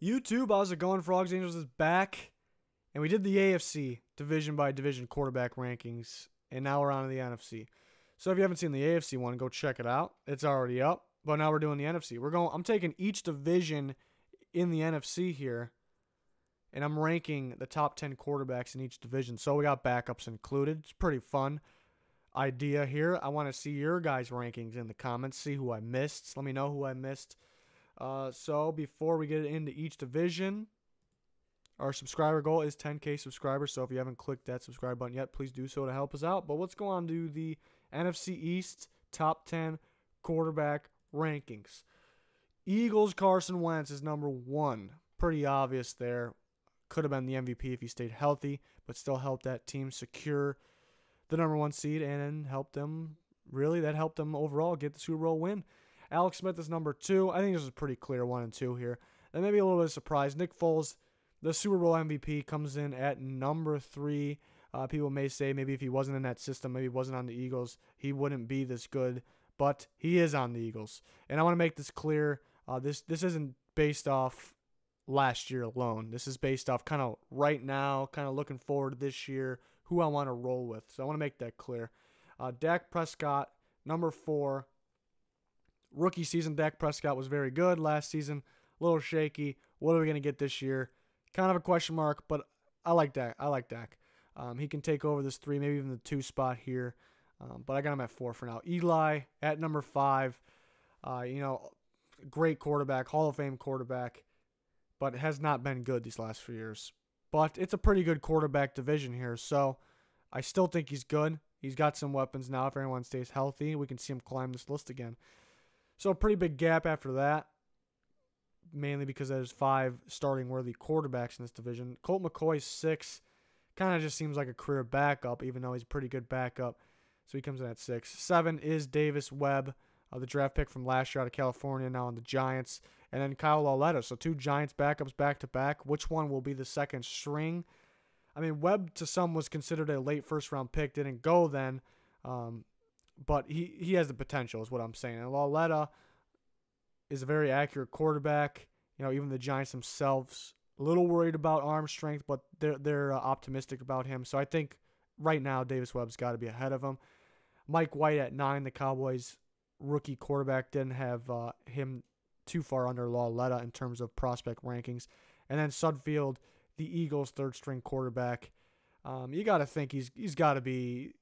YouTube, how's it going? Frogs Angels is back, and we did the AFC division by division quarterback rankings, and now we're on to the NFC. So if you haven't seen the AFC one, go check it out. It's already up, but now we're doing the NFC. I'm taking each division in the NFC here, and I'm ranking the top 10 quarterbacks in each division. So we got backups included. It's pretty fun idea here. I want to see your guys' rankings in the comments, see who I missed. Let me know who I missed. So before we get into each division, our subscriber goal is 10K subscribers. So if you haven't clicked that subscribe button yet, please do so to help us out. But let's go on to the NFC East top 10 quarterback rankings. Eagles Carson Wentz is number 1. Pretty obvious there. Could have been the MVP if he stayed healthy, but still helped that team secure the number 1 seed and helped them. Really, that helped them overall get the Super Bowl win. Alex Smith is number 2. I think this is pretty clear 1 and 2 here. And maybe a little bit of surprise. Nick Foles, the Super Bowl MVP, comes in at number 3. People may say maybe if he wasn't in that system, maybe he wasn't on the Eagles, he wouldn't be this good. But he is on the Eagles. And I want to make this clear. This isn't based off last year alone. This is based off kind of right now, kind of looking forward to this year, who I want to roll with. So I want to make that clear. Dak Prescott, number 4. Rookie season, Dak Prescott was very good last season. A little shaky. What are we going to get this year? Kind of a question mark, but I like Dak. He can take over this 3, maybe even the 2 spot here. But I got him at 4 for now. Eli at number 5. Great quarterback, Hall of Fame quarterback, but has not been good these last few years. But it's a pretty good quarterback division here, so I still think he's good. He's got some weapons now. If everyone stays healthy, we can see him climb this list again. So a pretty big gap after that, mainly because there's 5 starting worthy quarterbacks in this division. Colt McCoy's 6. Kind of just seems like a career backup, even though he's a pretty good backup. So he comes in at 6. 7 is Davis Webb, the draft pick from last year out of California, now on the Giants. And then Kyle LAULETTA. So 2 Giants backups back-to-back. Which one will be the second string? I mean, Webb to some was considered a late first-round pick. Didn't go then. But he has the potential is what I'm saying. And LAULETTA is a very accurate quarterback. Even the Giants themselves a little worried about arm strength, but they're optimistic about him. So I think right now Davis Webb's got to be ahead of him. Mike White at 9, the Cowboys rookie quarterback, didn't have him too far under LAULETTA in terms of prospect rankings. And then Sudfeld, the Eagles' third-string quarterback. You got to think he's got to be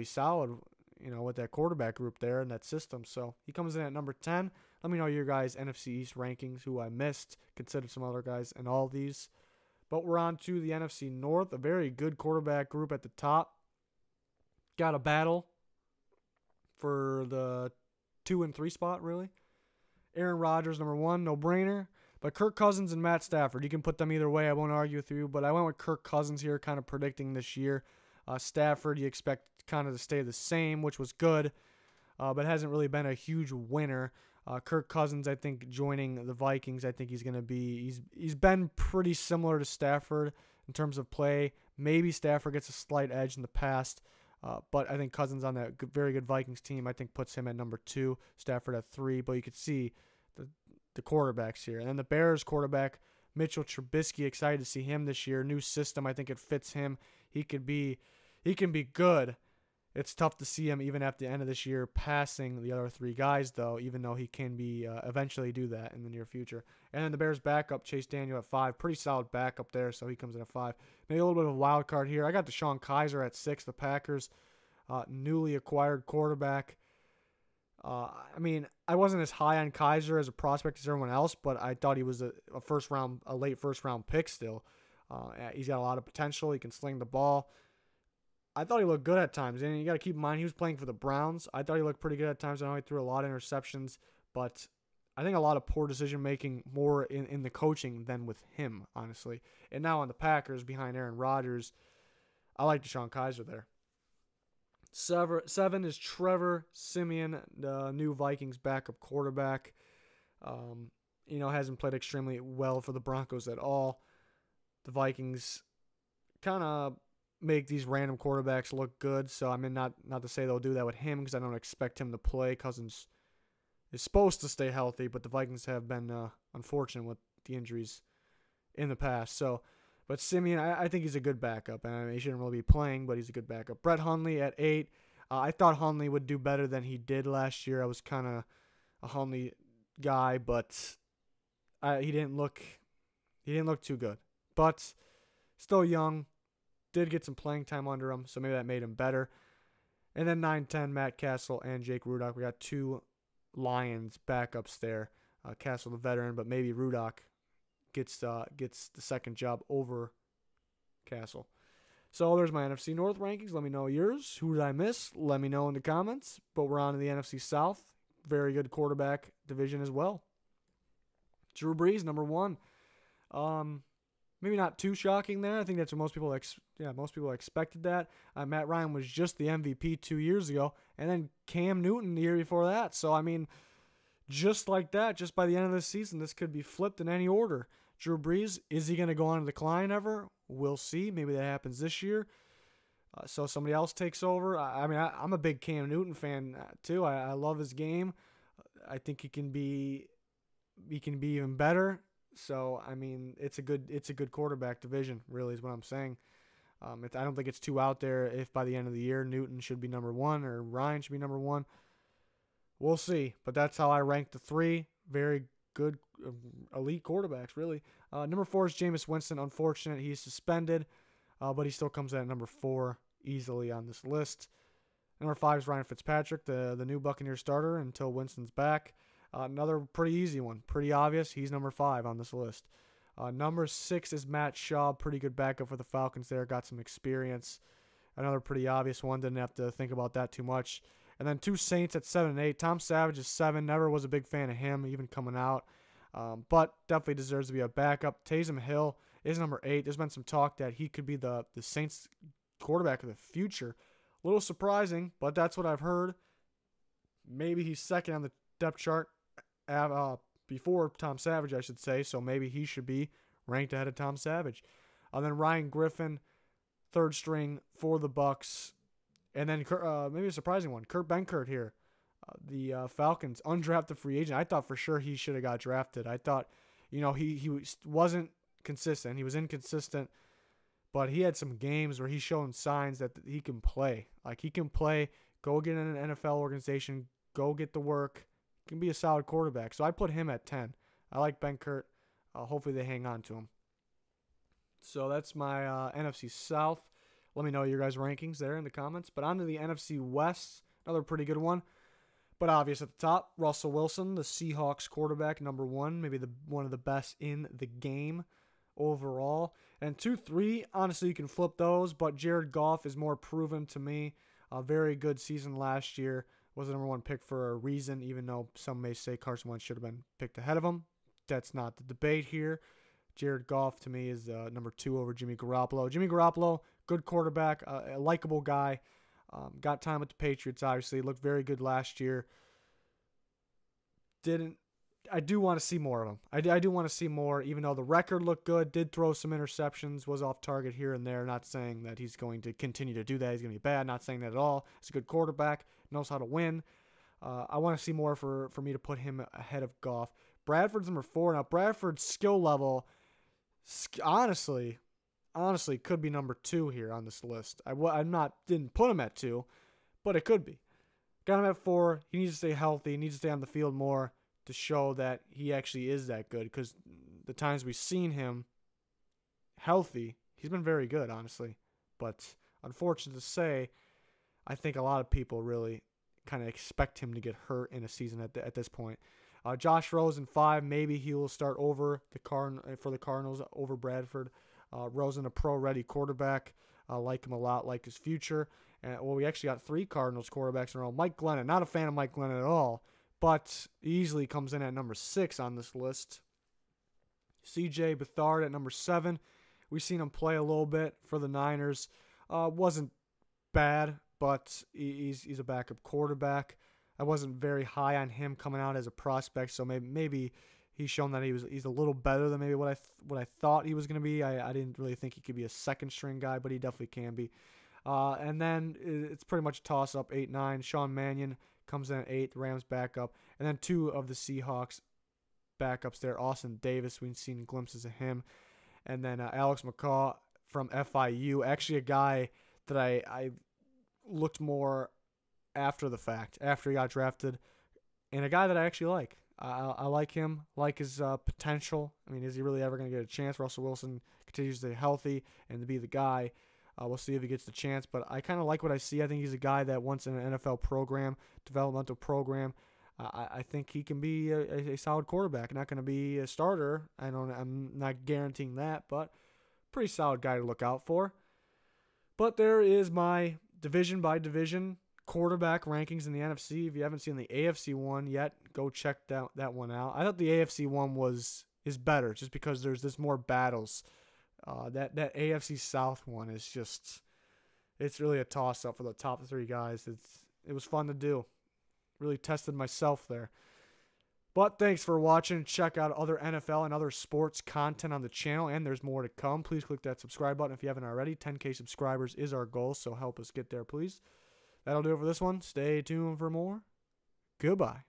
solid, with that quarterback group there and that system. So he comes in at number 10. Let me know your guys' NFC East rankings, who I missed. Consider some other guys in all these. But we're on to the NFC North, a very good quarterback group at the top. Got a battle for the 2 and 3 spot, really. Aaron Rodgers, number 1, no-brainer. But Kirk Cousins and Matt Stafford, you can put them either way. I won't argue with you, but I went with Kirk Cousins here, kind of predicting this year. Stafford, you expect kind of to stay the same, which was good, but hasn't really been a huge winner. Kirk Cousins, I think, joining the Vikings, I think he's going to be he's been pretty similar to Stafford in terms of play. Maybe Stafford gets a slight edge in the past, but I think Cousins on that very good Vikings team, I think, puts him at number 2, Stafford at 3. But you could see the quarterbacks here. And then the Bears quarterback, Mitchell Trubisky, excited to see him this year. New system, I think it fits him. He can be good. It's tough to see him even at the end of this year passing the other 3 guys, though, even though he can be eventually do that in the near future. And then the Bears backup, Chase Daniel at 5. Pretty solid backup there, so he comes in at 5. Maybe a little bit of a wild card here. I got DeShone Kizer at 6, the Packers, newly acquired quarterback. I wasn't as high on Kizer as a prospect as everyone else, but I thought he was a late first round pick still. He's got a lot of potential. He can sling the ball. I thought he looked good at times. And you got to keep in mind, he was playing for the Browns. I thought he looked pretty good at times. I know he threw a lot of interceptions, but I think a lot of poor decision-making more in the coaching than with him, honestly. And now on the Packers, behind Aaron Rodgers, I like DeShone Kizer there. 7 is Trevor Siemian, the new Vikings backup quarterback. Hasn't played extremely well for the Broncos at all. The Vikings kind of make these random quarterbacks look good. So, not to say they'll do that with him because I don't expect him to play. Cousins is supposed to stay healthy, but the Vikings have been unfortunate with the injuries in the past. So, but Simeon, I think he's a good backup. I mean, he shouldn't really be playing, but he's a good backup. Brett Hundley at 8. I thought Hundley would do better than he did last year. I was kind of a Hundley guy, but he didn't look too good. But still young, did get some playing time under him, so maybe that made him better. And then 9-10, Matt Castle and Jake Rudock. We got 2 Lions backups there. Castle the veteran, but maybe Rudock gets the second job over Castle. So there's my NFC North rankings. Let me know yours. Who did I miss? Let me know in the comments. But we're on to the NFC South. Very good quarterback division as well. Drew Brees, number 1. Maybe not too shocking there. I think that's what most people expected that. Matt Ryan was just the MVP 2 years ago, and then Cam Newton the year before that. So, I mean, just like that, just by the end of the season, this could be flipped in any order. Drew Brees, is he going to go on a decline ever? We'll see. Maybe that happens this year. So somebody else takes over. I'm a big Cam Newton fan too. I love his game. I think he can be even better. So, I mean, it's a good quarterback division, really, is what I'm saying. I don't think it's too out there if by the end of the year Newton should be number 1 or Ryan should be number 1. We'll see. But that's how I rank the 3. Very good, elite quarterbacks, really. Number 4 is Jameis Winston. Unfortunate, he's suspended, but he still comes in at number 4 easily on this list. Number 5 is Ryan Fitzpatrick, the new Buccaneers starter until Winston's back. Another pretty easy one, pretty obvious. He's number 5 on this list. Number 6 is Matt Shaw, pretty good backup for the Falcons there, got some experience. Another pretty obvious one, didn't have to think about that too much. And then 2 Saints at 7 and 8. Tom Savage is 7, never was a big fan of him, even coming out. But definitely deserves to be a backup. Taysom Hill is number 8. There's been some talk that he could be the Saints quarterback of the future. A little surprising, but that's what I've heard. Maybe he's second on the depth chart before Tom Savage, I should say. So maybe he should be ranked ahead of Tom Savage. And then Ryan Griffin, 3rd string for the Bucs. And then maybe a surprising one, Kurt Benkert here. The Falcons, undrafted free agent. I thought for sure he should have got drafted. I thought, he wasn't consistent. He was inconsistent, but he had some games where he's showing signs that he can play. Like, he can play, go get in an NFL organization, go get the work, can be a solid quarterback. So I put him at 10. I like Benkert. Hopefully they hang on to him. So that's my NFC South. Let me know your guys' rankings there in the comments. But on to the NFC West, another pretty good one. But obvious at the top, Russell Wilson, the Seahawks quarterback, number 1, maybe one of the best in the game overall. And 2, 3, honestly, you can flip those, but Jared Goff is more proven to me. A very good season last year. Was the number 1 pick for a reason, even though some may say Carson Wentz should have been picked ahead of him. That's not the debate here. Jared Goff, to me, is number 2 over Jimmy Garoppolo. Jimmy Garoppolo, good quarterback, a likable guy. Got time with the Patriots, obviously. Looked very good last year. I do want to see more of him. I do want to see more, even though the record looked good. Did throw some interceptions, was off target here and there. Not saying that he's going to continue to do that. He's going to be bad. Not saying that at all. He's a good quarterback. Knows how to win. I want to see more for me to put him ahead of Goff. Bradford's number 4. Now, Bradford's skill level, honestly, could be number 2 here on this list. Didn't put him at 2, but it could be. Got him at 4. He needs to stay healthy. He needs to stay on the field more to show that he actually is that good. Because the times we've seen him healthy, he's been very good, honestly. But unfortunate to say, I think a lot of people really kind of expect him to get hurt in a season at this point. Josh Rosen, 5. Maybe he will start over for the Cardinals over Bradford. Rosen, a pro-ready quarterback. Like him a lot, like his future. We actually got 3 Cardinals quarterbacks in a row. Mike Glennon, not a fan of Mike Glennon at all, but easily comes in at number 6 on this list. C.J. Beathard at number 7. We've seen him play a little bit for the Niners. Wasn't bad, but he's a backup quarterback. I wasn't very high on him coming out as a prospect, so maybe he's shown that he's a little better than maybe what I thought he was going to be. I didn't really think he could be a second-string guy, but he definitely can be. And then it's pretty much a toss-up, 8, 9. Sean Mannion comes in at 8, Rams backup. And then 2 of the Seahawks backups there. Austin Davis, we've seen glimpses of him. And then Alex McCaw from FIU, actually a guy that I looked more after the fact, after he got drafted, and a guy that I actually like. I like him, like his potential. I mean, is he really ever going to get a chance? Russell Wilson continues to stay healthy and to be the guy. We'll see if he gets the chance, but I kind of like what I see. I think he's a guy that once in an NFL program, developmental program, I think he can be a solid quarterback. Not going to be a starter. I'm not guaranteeing that, but pretty solid guy to look out for. But there is my division by division quarterback rankings in the NFC. If you haven't seen the AFC one yet, go check that one out. I thought the AFC one is better just because there's more battles. That AFC South one is just, it's really a toss up for the top three guys. It was fun to do. Really tested myself there. But thanks for watching. Check out other NFL and other sports content on the channel, and there's more to come. Please click that subscribe button if you haven't already. 10K subscribers is our goal, so help us get there, please. That'll do it for this one. Stay tuned for more. Goodbye.